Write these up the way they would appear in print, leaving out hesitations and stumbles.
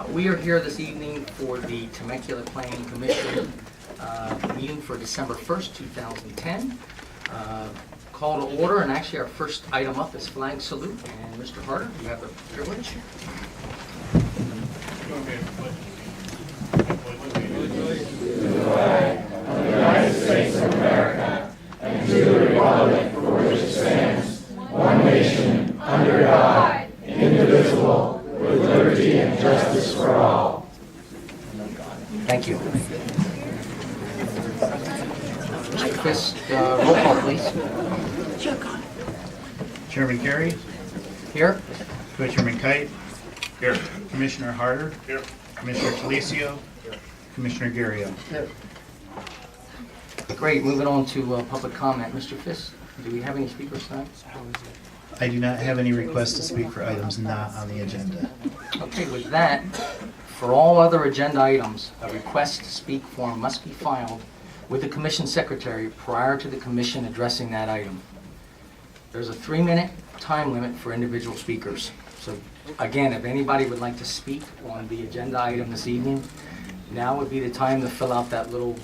We are here this evening for the Temecula Planning Commission meeting for December 1st, 2010. Call to order, and actually our first item up is flag salute. And Mr. Harder, you have the privilege. To the flag of the United States of America and to the republic for which it stands, one nation, under God, indivisible, with liberty and justice for all. Thank you. Mr. Fisk, roll call, please. Chairman Carey, Here. Co-Chairman Kite, Here. Commissioner Harder, Here. Commissioner Talicio, Commissioner Gario. Great, moving on to public comment. Mr. Fisk, do we have any speakers tonight? I do not have any requests to speak for items not on the agenda. Okay, with that, for all other agenda items, a request to speak form must be filed with the commission secretary prior to the commission addressing that item. There's a 3-minute time limit for individual speakers. So again, if anybody would like to speak on the agenda item this evening, now would be the time to fill out that little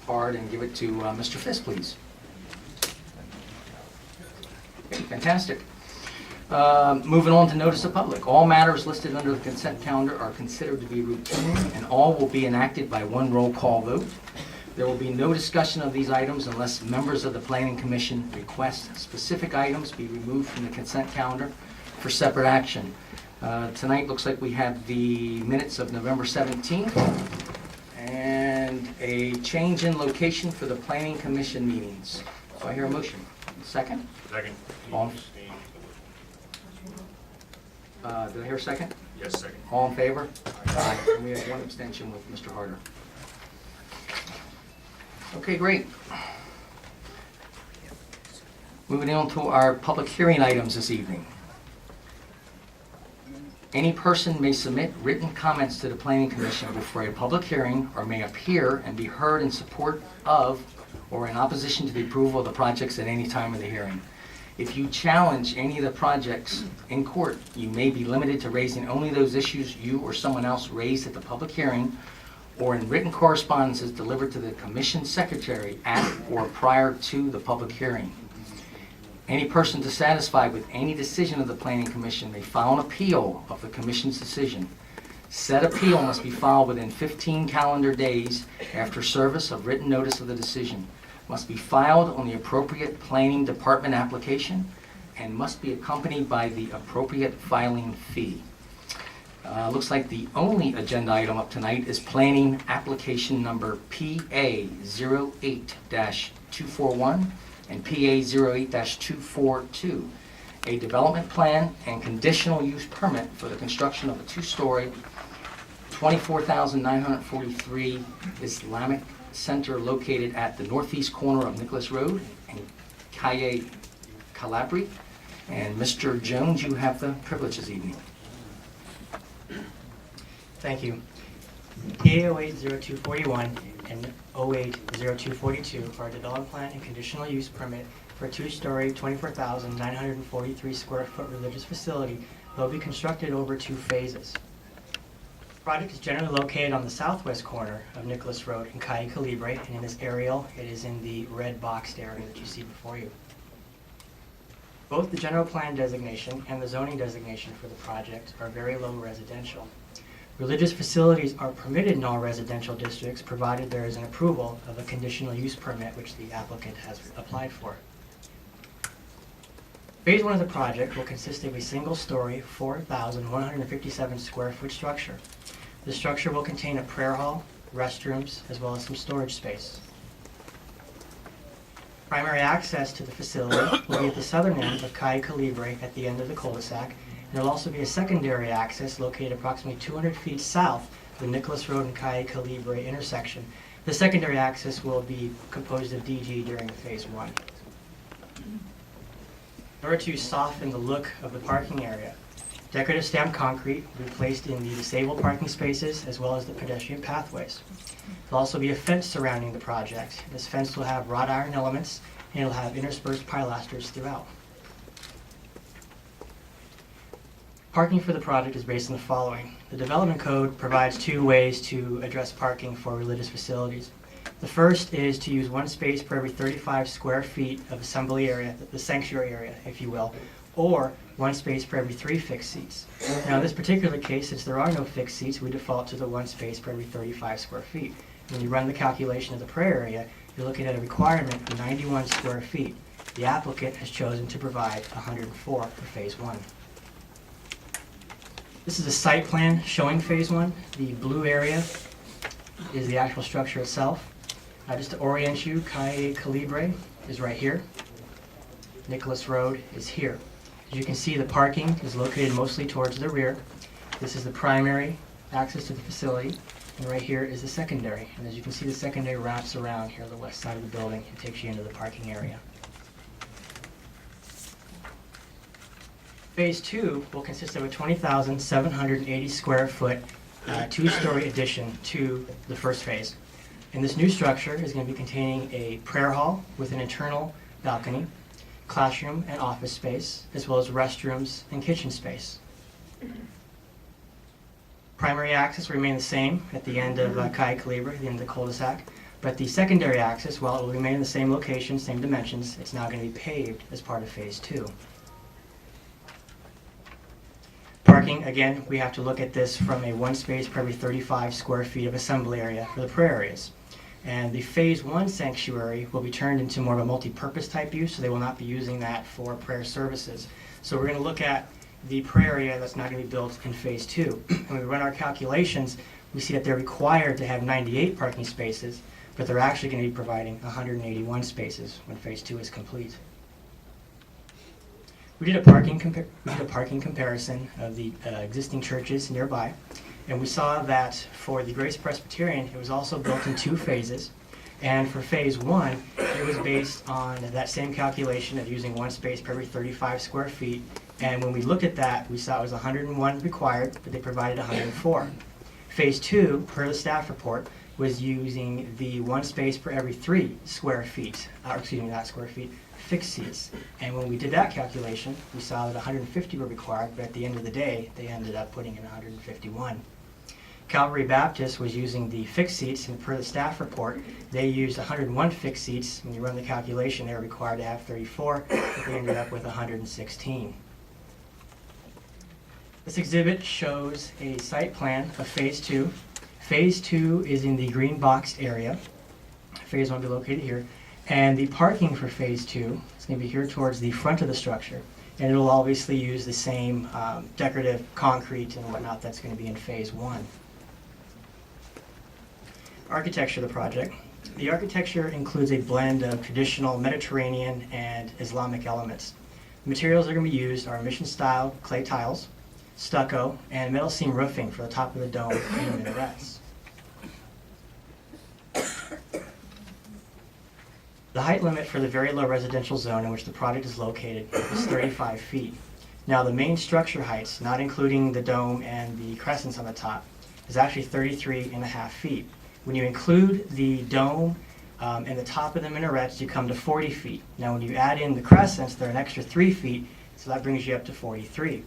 card and give it to Mr. Fisk, please. Okay, fantastic. Moving on to notice of public. All matters listed under the consent calendar are considered to be routine, and all will be enacted by one roll call vote. There will be no discussion of these items unless members of the Planning Commission request specific items be removed from the consent calendar for separate action. Tonight looks like we have the minutes of November 17th and a change in location for the Planning Commission meetings. Do I hear a motion? Second? Second. All. Did I hear a second? Yes, second. All in favor? Aye. And we have one abstention with Mr. Harder. Okay, great. Moving on to our public hearing items this evening. Any person may submit written comments to the Planning Commission before a public hearing or may appear and be heard in support of or in opposition to the approval of the projects at any time of the hearing. If you challenge any of the projects in court, you may be limited to raising only those issues you or someone else raised at the public hearing or in written correspondences delivered to the Commission Secretary at or prior to the public hearing. Any person dissatisfied with any decision of the Planning Commission may file an appeal of the Commission's decision. Said appeal must be filed within 15 calendar days after service of written notice of the decision, must be filed on the appropriate Planning Department application, and must be accompanied by the appropriate filing fee. Looks like the only agenda item up tonight is planning application number PA08-241 and PA08-242, a development plan and conditional use permit for the construction of a 2-story, 24,943 Islamic Center located at the northeast corner of Nicholas Road and Calle Calabri. And Mr. Jones, you have the privilege this evening. Thank you. PA08-0241 and 08-0242 are a development plan and conditional use permit for a 2-story, 24,943 square foot religious facility that will be constructed over 2 phases. The project is generally located on the southwest corner of Nicholas Road in Calle Calibre, and in this aerial, it is in the red boxed area that you see before you. Both the general plan designation and the zoning designation for the project are very low residential. Religious facilities are permitted in all residential districts provided there is an approval of a conditional use permit which the applicant has applied for. Phase 1 of the project will consist of a single-story, 4,157 square foot structure. The structure will contain a prayer hall, restrooms, as well as some storage space. Primary access to the facility will be at the southern end of Calle Calibre at the end of the cul-de-sac. There will also be a secondary access located approximately 200 feet south of the Nicholas Road and Calle Calibre intersection. The secondary access will be composed of DG during phase 1. In order to soften the look of the parking area, decorative stamped concrete will be placed in the disabled parking spaces as well as the pedestrian pathways. There will also be a fence surrounding the project. This fence will have wrought iron elements and it will have interspersed pilasters throughout. Parking for the project is based on the following. The development code provides two ways to address parking for religious facilities. The first is to use one space per every 35 square feet of assembly area, the sanctuary area, if you will, or one space per every 3 fixed seats. Now, in this particular case, since there are no fixed seats, we default to the one space per every 35 square feet. When you run the calculation of the prayer area, you're looking at a requirement of 91 square feet. The applicant has chosen to provide 104 for phase 1. This is a site plan showing phase 1. The blue area is the actual structure itself. Just to orient you, Calle Calibre is right here. Nicholas Road is here. As you can see, the parking is located mostly towards the rear. This is the primary access to the facility, and right here is the secondary. And as you can see, the secondary wraps around here on the west side of the building and takes you into the parking area. Phase 2 will consist of a 20,780 square foot two-story addition to the first phase. And this new structure is going to be containing a prayer hall with an internal balcony, classroom and office space, as well as restrooms and kitchen space. Primary access will remain the same at the end of Calle Calibre, the end of the cul-de-sac, but the secondary access, while it will remain in the same location, same dimensions, it's now going to be paved as part of phase 2. Parking, again, we have to look at this from a one space per every 35 square feet of assembly area for the prayer areas. And the phase 1 sanctuary will be turned into more of a multi-purpose type use, so they will not be using that for prayer services. So we're going to look at the prayer area that's not going to be built in phase 2. And when we run our calculations, we see that they're required to have 98 parking spaces, but they're actually going to be providing 181 spaces when phase 2 is complete. We did a parking comparison of the existing churches nearby, and we saw that for the Grace Presbyterian, it was also built in 2 phases. And for phase 1, it was based on that same calculation of using one space per every 35 square feet. And when we looked at that, we saw it was 101 required, but they provided 104. Phase 2, per the staff report, was using the one space per every 3 square feet, not square feet, fixed seats. And when we did that calculation, we saw that 150 were required, but at the end of the day, they ended up putting in 151. Calvary Baptist was using the fixed seats, and per the staff report, they used 101 fixed seats. When you run the calculation, they were required to have 34, but they ended up with 116. This exhibit shows a site plan of phase 2. Phase 2 is in the green boxed area. Phase 1 will be located here. And the parking for phase 2 is going to be here towards the front of the structure. And it'll obviously use the same decorative concrete and whatnot that's going to be in phase 1. Architecture of the project. The architecture includes a blend of traditional Mediterranean and Islamic elements. The materials that are going to be used are mission-style clay tiles, stucco, and metal seam roofing for the top of the dome and the minarets. The height limit for the very low residential zone in which the project is located is 35 feet. Now, the main structure heights, not including the dome and the crescents on the top, is actually 33.5 feet. When you include the dome and the top of the minarets, you come to 40 feet. Now, when you add in the crescents, they're an extra 3 feet, so that brings you up to 43.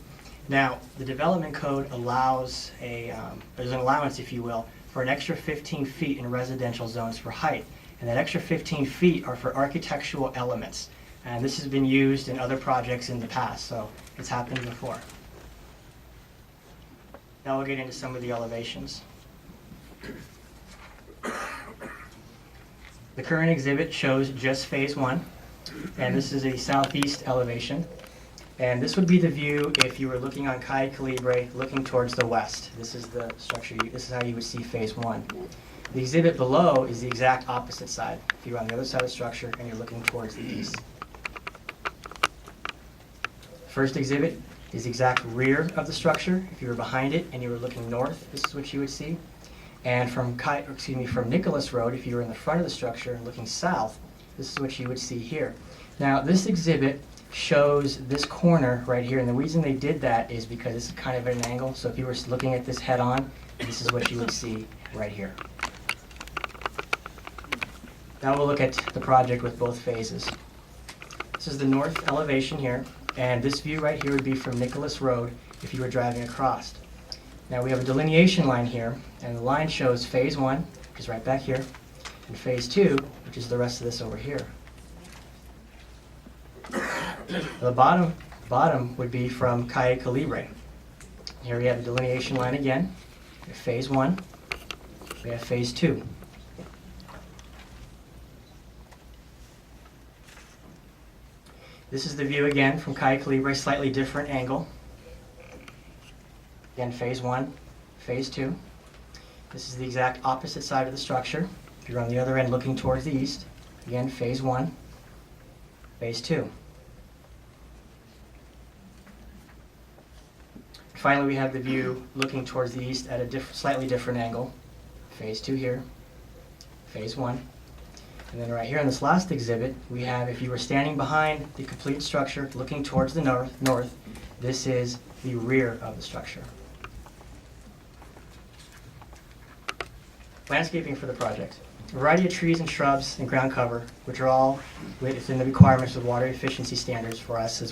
Now, the development code allows there's an allowance, if you will, for an extra 15 feet in residential zones for height. And that extra 15 feet are for architectural elements. And this has been used in other projects in the past, so it's happened before. Now we'll get into some of the elevations. The current exhibit shows just phase 1, and this is a southeast elevation. And this would be the view if you were looking on Calle Calibre, looking towards the west. This is the structure, this is how you would see phase 1. The exhibit below is the exact opposite side. If you're on the other side of the structure and you're looking towards the east. First exhibit is the exact rear of the structure. If you were behind it and you were looking north, this is what you would see. And from Nicholas Road, if you were in the front of the structure and looking south, this is what you would see here. Now, this exhibit shows this corner right here, and the reason they did that is because it's kind of at an angle. So if you were looking at this head on, this is what you would see right here. Now we'll look at the project with both phases. This is the north elevation here, and this view right here would be from Nicholas Road, if you were driving across. Now we have a delineation line here, and the line shows phase 1, which is right back here, and phase 2, which is the rest of this over here. The bottom would be from Calle Calibre. Here we have a delineation line again. We have phase 1, we have phase 2. This is the view again from Calle Calibre, slightly different angle. Again, phase 1, phase 2. This is the exact opposite side of the structure. If you're on the other end looking towards the east, again, phase 1, phase 2. Finally, we have the view looking towards the east at a slightly different angle. Phase 2 here, phase 1. And then right here in this last exhibit, we have, if you were standing behind the complete structure looking towards the north, this is the rear of the structure. Landscaping for the project. A variety of trees and shrubs and ground cover, which are all within the requirements of water efficiency standards for us as well.